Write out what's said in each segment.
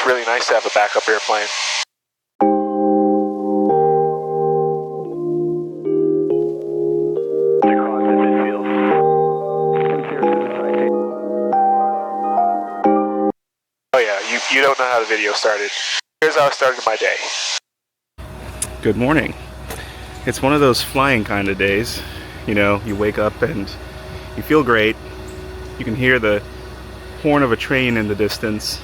really nice to have a backup airplane. Oh yeah, you don't know how the video started. Here's how I started my day. Good morning. It's one of those flying kind of days. You know, you wake up and you feel great. You can hear the horn of a train in the distance.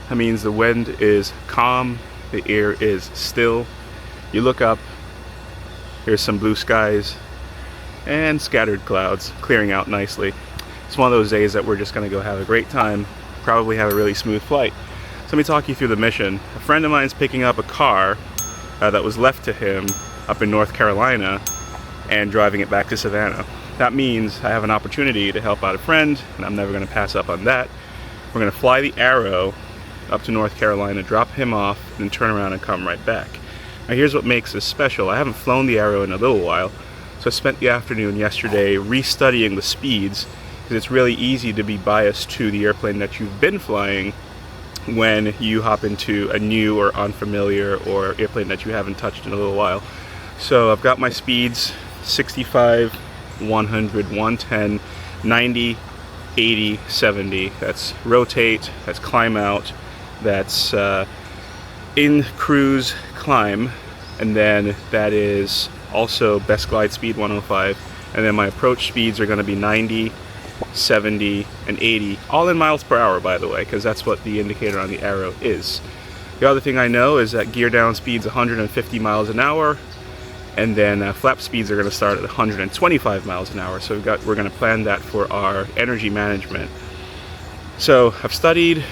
That means the wind is calm, the air is still. You look up, there's some blue skies and scattered clouds clearing out nicely. It's one of those days that we're just gonna go have a great time, probably have a really smooth flight. So let me talk you through the mission. A friend of mine's picking up a car that was left to him up in North Carolina and driving it back to Savannah. That means I have an opportunity to help out a friend, and I'm never gonna pass up on that. We're gonna fly the Arrow up to North Carolina, drop him off, and turn around and come right back. Now here's what makes this special. I haven't flown the Arrow in a little while, so I spent the afternoon yesterday restudying the speeds, because it's really easy to be biased to the airplane that you've been flying when you hop into a new or unfamiliar or airplane that you haven't touched in a little while. So I've got my speeds: 65, 100, 110, 90, 80, 70. That's rotate, that's climb out, that's in cruise climb, and then that is also best glide speed 105, and then my approach speeds are going to be 90, 70, and 80, all in miles per hour, by the way, because that's what the indicator on the Arrow is. The other thing I know is that gear down speed's 150 miles an hour, and then flap speeds are going to start at 125 miles an hour. So we're going to plan that for our energy management. So I've studied,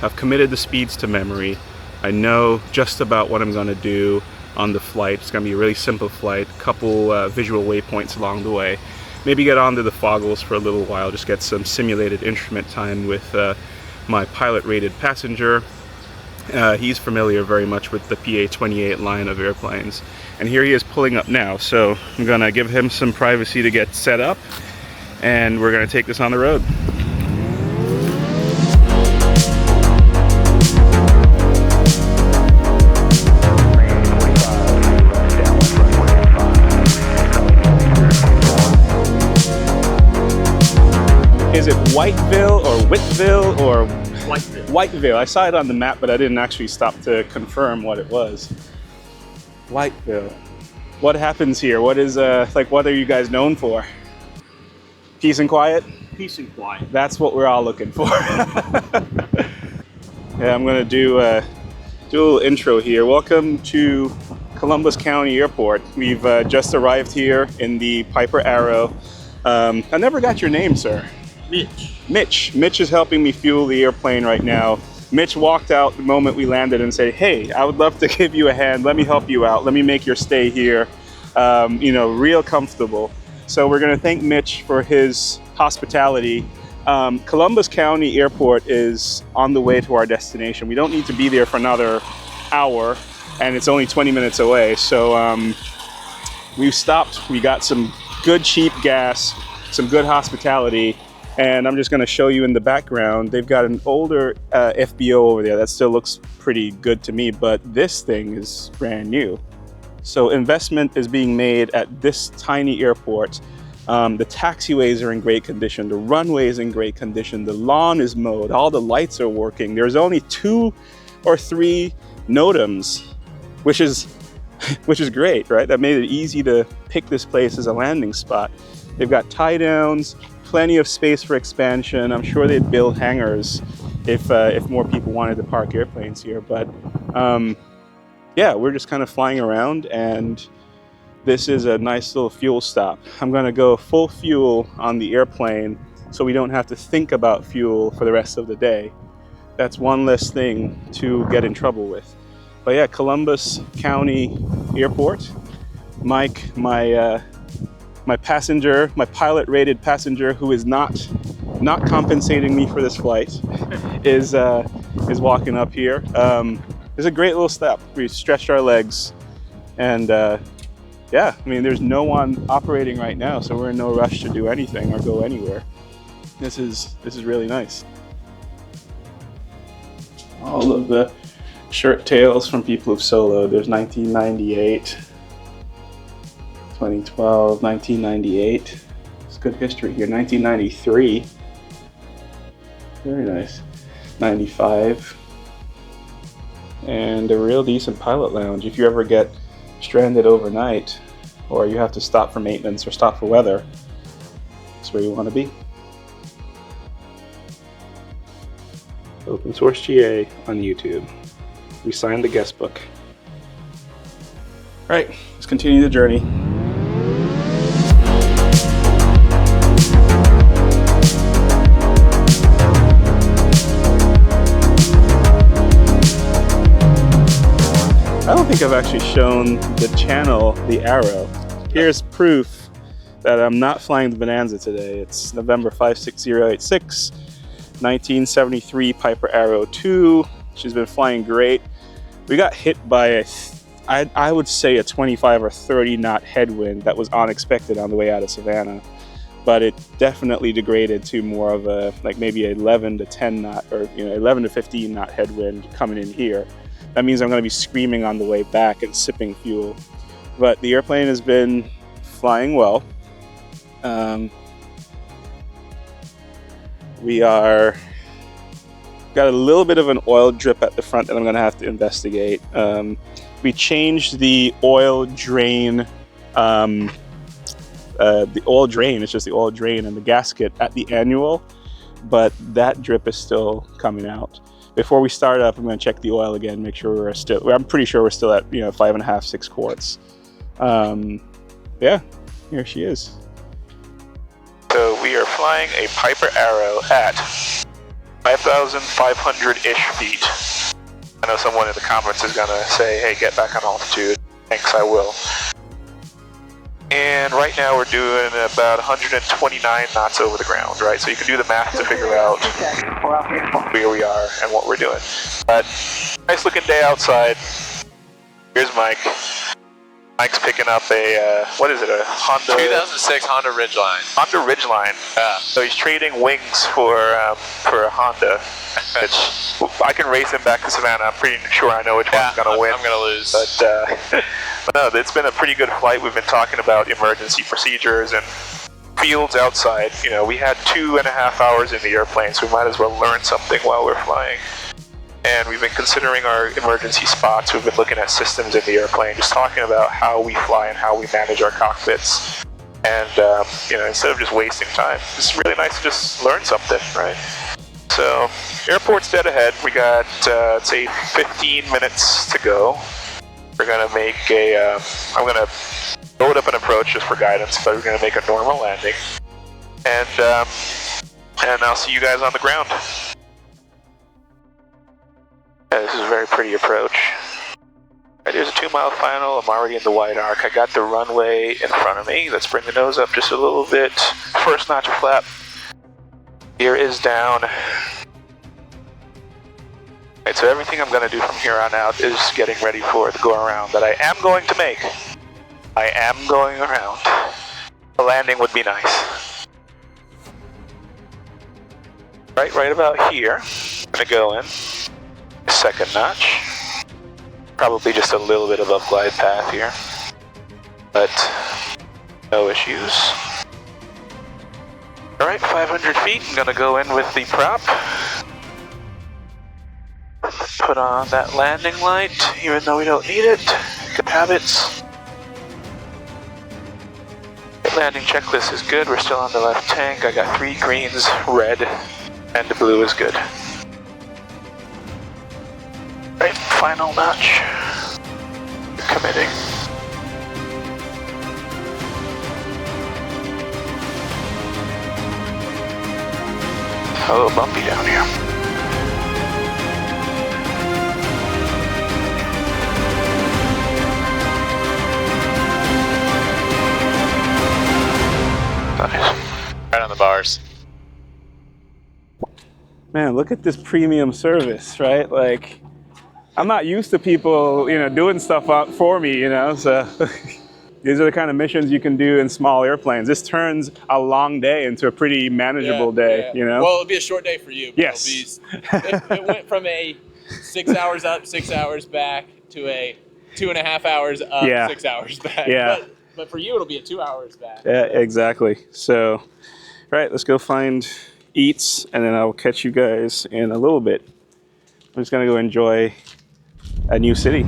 I've committed the speeds to memory. I know just about what I'm going to do on the flight. It's going to be a really simple flight, a couple visual waypoints along the way. Maybe get onto the Foggles for a little while, just get some simulated instrument time with my pilot-rated passenger. He's familiar very much with the PA-28 line of airplanes. And here he is pulling up now, so I'm gonna give him some privacy to get set up, and we're gonna take this on the road. Is it Whiteville or Whitville or Whiteville? Whiteville. I saw it on the map, but I didn't actually stop to confirm what it was. Whiteville. What happens here? What is what are you guys known for? Peace and quiet? Peace and quiet. That's what we're all looking for. Yeah, I'm gonna do a little intro here. Welcome to Columbus County Airport. We've just arrived here in the Piper Arrow. I never got your name, sir. Mitch. Mitch is helping me fuel the airplane right now. Mitch walked out the moment we landed and said, "Hey, I would love to give you a hand. Let me help you out. Let me make your stay here, real comfortable." So we're going to thank Mitch for his hospitality. Columbus County Airport is on the way to our destination. We don't need to be there for another hour, and it's only 20 minutes away. So we've stopped. We got some good cheap gas, some good hospitality. And I'm just going to show you in the background, they've got an older FBO over there that still looks pretty good to me, but this thing is brand new. So investment is being made at this tiny airport. The taxiways are in great condition, the runway is in great condition, the lawn is mowed, all the lights are working. There's only 2 or 3 NOTAMs, which is great, right? That made it easy to pick this place as a landing spot. They've got tie downs, plenty of space for expansion. I'm sure they'd build hangars if more people wanted to park airplanes here. But yeah, we're just kind of flying around, and this is a nice little fuel stop. I'm gonna go full fuel on the airplane so we don't have to think about fuel for the rest of the day. That's one less thing to get in trouble with. But yeah, Columbus County Airport. Mike, my passenger, my pilot-rated passenger, who is not compensating me for this flight, is walking up here. It's a great little step. We stretched our legs, and yeah, I mean, there's no one operating right now, so we're in no rush to do anything or go anywhere. This is really nice. all of the shirt tails from people who've soloed. There's 1998, 2012, 1998. It's good history here. 1993. Very nice. 95. And a real decent pilot lounge. If you ever get stranded overnight, or you have to stop for maintenance or stop for weather, that's where you want to be. Open Source GA on YouTube. We signed the guest book. All right, let's continue the journey. I don't think I've actually shown the channel, the arrow. Here's proof that I'm not flying the Bonanza today. It's November 56086, 1973 Piper Arrow 2. She's been flying great. We got hit by I would say a 25 or 30 knot headwind that was unexpected on the way out of Savannah, but it definitely degraded to more of a like maybe 11 to 10 knot or 11 to 15 knot headwind coming in here. That means I'm going to be screaming on the way back and sipping fuel. But the airplane has been flying well. We are got a little bit of an oil drip at the front that I'm going to have to investigate. We changed the oil drain. The oil drain, it's just the oil drain and the gasket at the annual, but that drip is still coming out. Before we start up, I'm going to check the oil again, make sure we're still, I'm pretty sure we're still at 5.5, 6 quarts. Yeah, here she is. So we are flying a Piper Arrow at 5,500-ish feet. I know someone in the comments is going to say, hey, get back on altitude. Thanks, I will. And right now we're doing about 129 knots over the ground, right? So you can do the math to figure out where we are and what we're doing. But nice looking day outside. Here's Mike. Mike's picking up a, what is it, a Honda? 2006 Honda Ridgeline. Honda Ridgeline. Yeah. So he's trading wings for a Honda. Which I can race him back to Savannah. I'm pretty sure I know which one's going to win. I'm going to lose. But no, it's been a pretty good flight. We've been talking about emergency procedures and fields outside. We had 2.5 hours in the airplane, so we might as well learn something while we're flying. And we've been considering our emergency spots. We've been looking at systems in the airplane, just talking about how we fly and how we manage our cockpits. And, instead of just wasting time, it's really nice to just learn something, right? So, airport's dead ahead. We got, say, 15 minutes to go. We're going to make I'm going to load up an approach just for guidance, but we're going to make a normal landing. And I'll see you guys on the ground. Yeah, this is a very pretty approach. Right, here's a 2-mile final. I'm already in the wide arc. I got the runway in front of me. Let's bring the nose up just a little bit. First notch of flap. Gear is down. Right, so everything I'm going to do from here on out is getting ready for the go-around that I am going to make. I am going around. A landing would be nice. Right about here. I'm going to go in. Second notch. Probably just a little bit above glide path here. But no issues. Alright, 500 feet. I'm going to go in with the prop. Put on that landing light, even though we don't need it. Good habits. Landing checklist is good. We're still on the left tank. I got 3 greens, red, and the blue is good. Right, final notch. Committing. A little bumpy down here. Nice. Right on the bars. Man, look at this premium service, right? Like, I'm not used to people, doing stuff out for me, so These are the kind of missions you can do in small airplanes. This turns a long day into a pretty manageable day, you know? Well, it'll be a short day for you. But Yes. it went from a 6 hours up, 6 hours back to a 2.5 hours up, Yeah. 6 hours back. Yeah. But for you, it'll be a 2 hours back. Yeah, exactly. So, right, let's go find eats, and then I'll catch you guys in a little bit. I'm just gonna go enjoy a new city.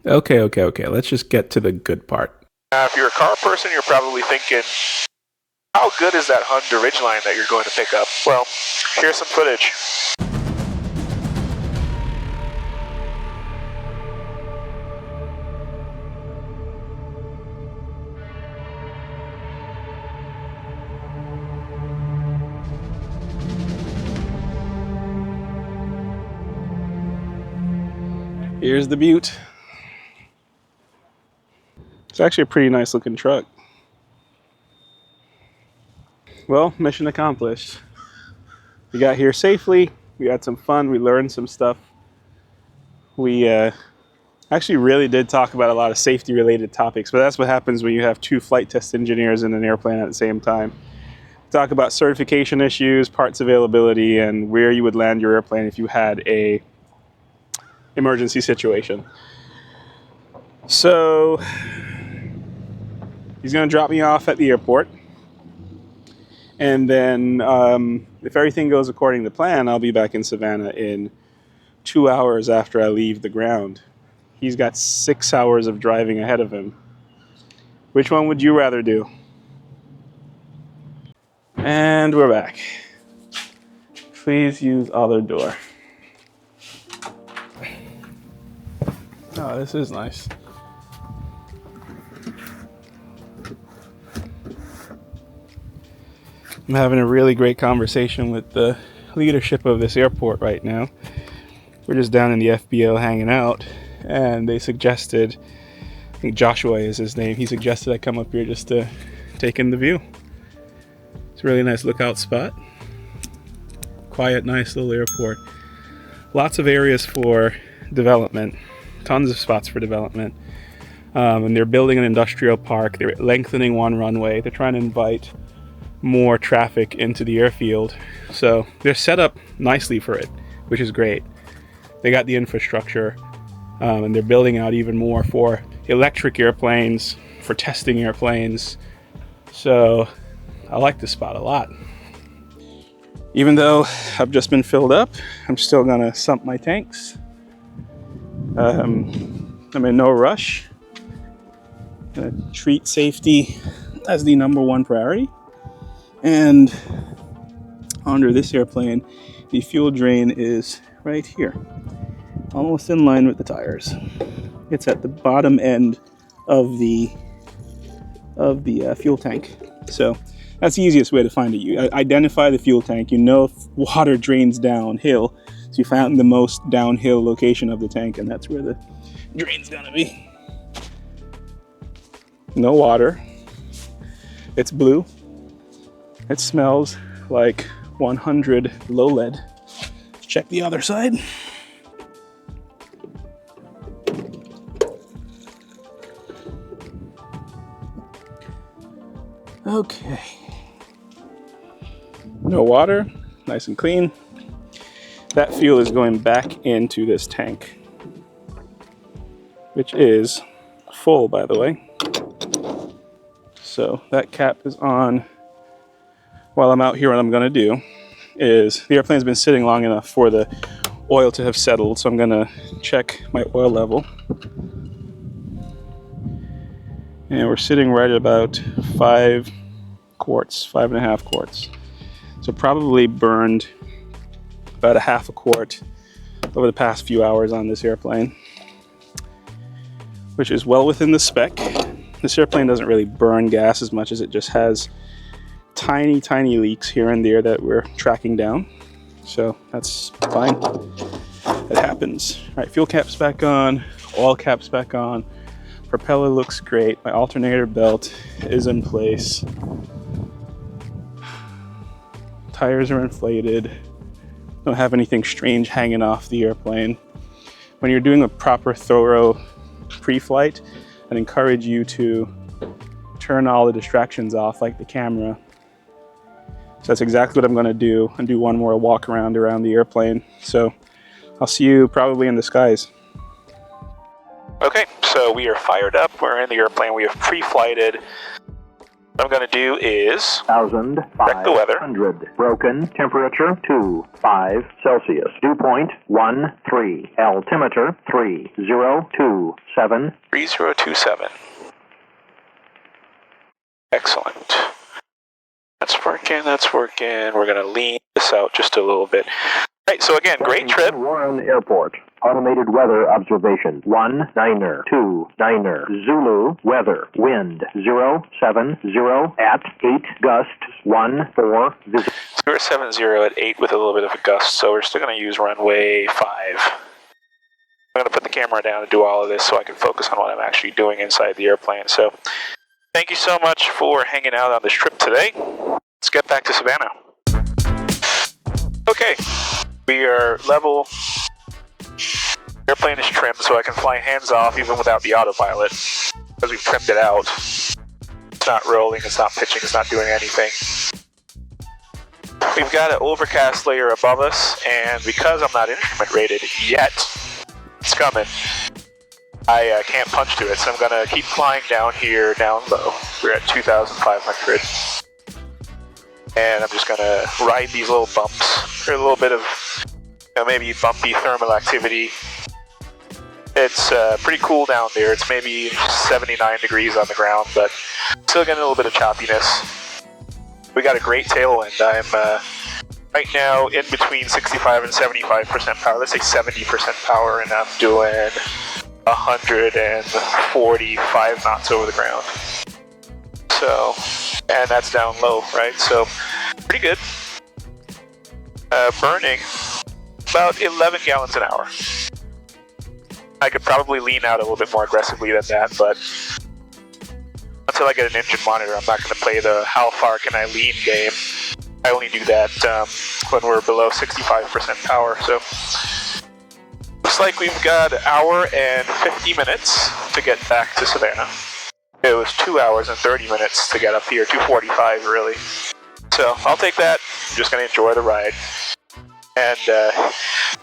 Okay. Let's just get to the good part. If you're a car person, you're probably thinking, how good is that Honda Ridgeline that you're going to pick up? Well, here's some footage. Here's the Butte. It's actually a pretty nice looking truck. Well, mission accomplished. We got here safely, we had some fun, we learned some stuff. We actually really did talk about a lot of safety related topics, but that's what happens when you have two flight test engineers in an airplane at the same time. Talk about certification issues, parts availability, and where you would land your airplane if you had a emergency situation. So he's going to drop me off at the airport, and then if everything goes according to plan, I'll be back in Savannah in 2 hours after I leave the ground. He's got 6 hours of driving ahead of him. Which one would you rather do? And we're back. Please use other door. Oh, this is nice. I'm having a really great conversation with the leadership of this airport right now. We're just down in the FBO hanging out, and they suggested, I think Joshua is his name, he suggested I come up here just to take in the view. It's a really nice lookout spot. Quiet, nice little airport. Lots of areas for development. Tons of spots for development. And they're building an industrial park. They're lengthening one runway. They're trying to invite more traffic into the airfield. So they're set up nicely for it, which is great. They got the infrastructure, and they're building out even more for electric airplanes, for testing airplanes. So I like this spot a lot. Even though I've just been filled up, I'm still gonna sump my tanks. I'm in no rush. Gonna treat safety as the #1 priority. And under this airplane, the fuel drain is right here, almost in line with the tires. It's at the bottom end of the fuel tank. So that's the easiest way to find it. You identify the fuel tank. You know if water drains downhill. So you found the most downhill location of the tank, and that's where the drain's gonna be. No water. It's blue. It smells like 100 low lead. Let's check the other side. Okay. No water, nice and clean. That fuel is going back into this tank, which is full, by the way. So that cap is on. While I'm out here, what I'm gonna do is, the airplane's been sitting long enough for the oil to have settled, so I'm gonna check my oil level. And we're sitting right at about 5 quarts, 5.5 quarts. So probably burned about a half a quart over the past few hours on this airplane, which is well within the spec. This airplane doesn't really burn gas as much as it just has tiny leaks here and there that we're tracking down. So that's fine. it happens. All right, fuel cap's back on, oil cap's back on, propeller looks great, my alternator belt is in place, tires are inflated, don't have anything strange hanging off the airplane. When you're doing a proper, thorough pre-flight, I'd encourage you to turn all the distractions off, like the camera. So that's exactly what I'm going to do, and do one more walk around the airplane. So I'll see you probably in the skies. Okay, so we are fired up. We're in the airplane. We have pre-flighted. What I'm going to do is check the weather. 1,500. Broken. Temperature 25 Celsius. Dew point 13. Altimeter 3027. 3027. Excellent. That's working. We're going to lean this out just a little bit. All right, so again, great trip. Warren Airport. Automated weather observation. 1-9er. Zulu. Weather. Wind 070 at 8. Gust 14. 070 at 8 with a little bit of a gust, so we're still going to use runway 5. I'm going to put the camera down and do all of this so I can focus on what I'm actually doing inside the airplane. So thank you so much for hanging out on this trip today. Let's get back to Savannah. Okay, we are level. Airplane is trimmed so I can fly hands off even without the autopilot because we've trimmed it out. It's not rolling, it's not pitching, it's not doing anything. We've got an overcast layer above us, and because I'm not instrument rated yet, it's coming. I can't punch to it, so I'm going to keep flying down here, down low. We're at 2,500. And I'm just going to ride these little bumps. There's a little bit of, maybe bumpy thermal activity. It's pretty cool down there. It's maybe 79 degrees on the ground, but still getting a little bit of choppiness. We got a great tailwind. I'm right now in between 65 and 75% power. Let's say 70% power, and I'm doing 145 knots over the ground. So, and that's down low, right? So, pretty good. Burning about 11 gallons an hour. I could probably lean out a little bit more aggressively than that, but until I get an engine monitor, I'm not going to play the how far can I lean game. I only do that when we're below 65% power. So looks like we've got an hour and 50 minutes to get back to Savannah. It was 2 hours and 30 minutes to get up here, 2:45 really. So I'll take that. I'm just going to enjoy the ride. And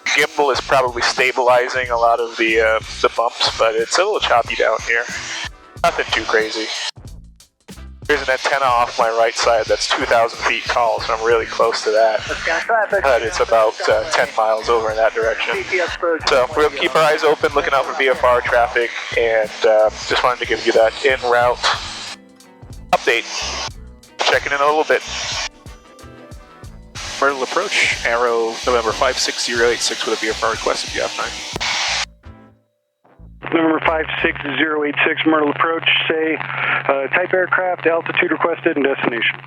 gimbal is probably stabilizing a lot of the bumps, but it's a little choppy down here. Nothing too crazy. There's an antenna off my right side that's 2,000 feet tall, so I'm really close to that. But it's about 10 miles over in that direction. So we'll keep our eyes open, looking out for VFR traffic, and just wanted to give you that en route update. Checking in a little bit. Myrtle approach, arrow November 56086 with a VFR request if you have time. November 56086, Myrtle approach, say type aircraft, altitude requested, and destination.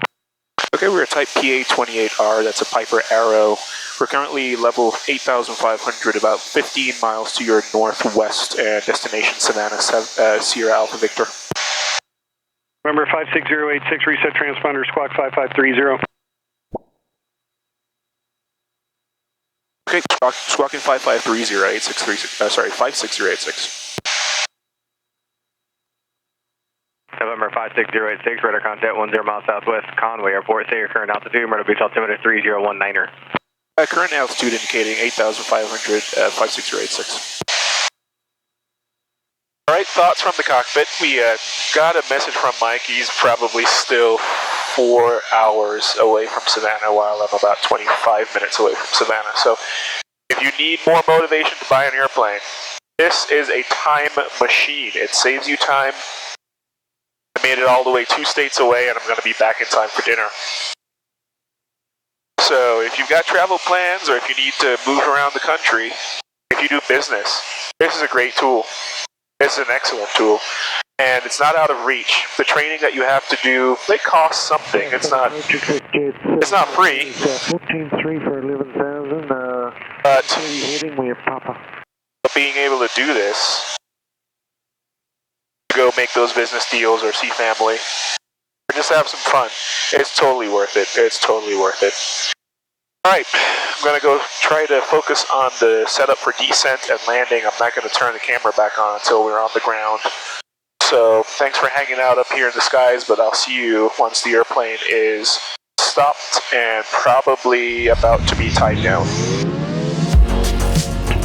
Okay, we're at type PA-28R, that's a Piper Arrow. We're currently level 8,500, about 15 miles to your northwest, and destination Savannah, Sierra Alpha Victor. November 56086, reset transponder, squawk 5530. Okay, squawking 5530, 56086. November 56086, radar contact 10 miles southwest Conway Airport. Say your current altitude, Myrtle Beach altimeter 3019er. Current altitude indicating 8,500 at 56086. Alright, thoughts from the cockpit. We got a message from Mike. He's probably still 4 hours away from Savannah while I'm about 25 minutes away from Savannah. So if you need more motivation to buy an airplane, this is a time machine. It saves you time. I made it all the way 2 states away, and I'm going to be back in time for dinner. So if you've got travel plans, or if you need to move around the country, if you do business, this is a great tool. This is an excellent tool. and it's not out of reach. The training that you have to do, it costs something. It's not free. 14.3 for 11,000. But Heading with Papa. being able to do this, go make those business deals or see family, or just have some fun, it's totally worth it. It's totally worth it. Alright, I'm going to go try to focus on the setup for descent and landing. I'm not going to turn the camera back on until we're on the ground. So, thanks for hanging out up here in the skies, but I'll see you once the airplane is stopped and probably about to be tied down.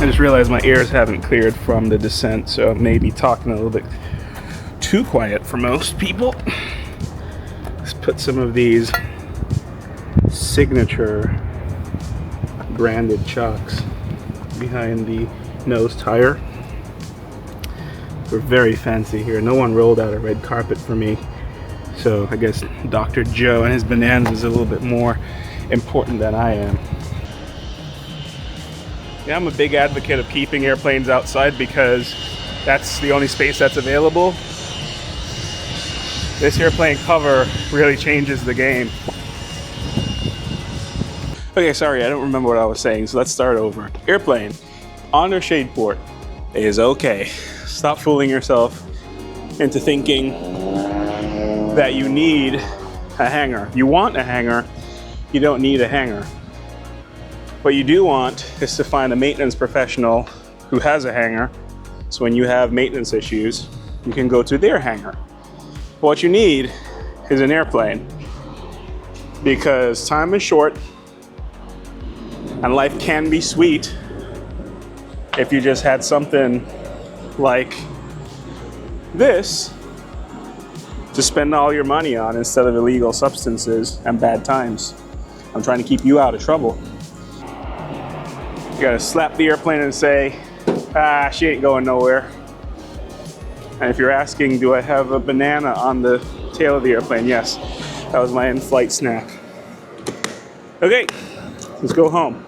I just realized my ears haven't cleared from the descent, so I may be talking a little bit too quiet for most people. Let's put some of these signature branded chocks behind the nose tire. We're very fancy here. No one rolled out a red carpet for me, so I guess Dr. Joe and his bananas is a little bit more important than I am. Yeah, I'm a big advocate of keeping airplanes outside because that's the only space that's available. This airplane cover really changes the game. Okay, sorry, I don't remember what I was saying, so let's start over. Airplane on their shade port is okay. Stop fooling yourself into thinking that you need a hangar. You want a hangar, you don't need a hangar. What you do want is to find a maintenance professional who has a hangar, so when you have maintenance issues, you can go to their hangar. What you need is an airplane, because time is short and life can be sweet if you just had something like this to spend all your money on instead of illegal substances and bad times. I'm trying to keep you out of trouble. You gotta slap the airplane and say, she ain't going nowhere. And if you're asking, do I have a banana on the tail of the airplane? Yes, that was my in-flight snack. Okay, let's go home.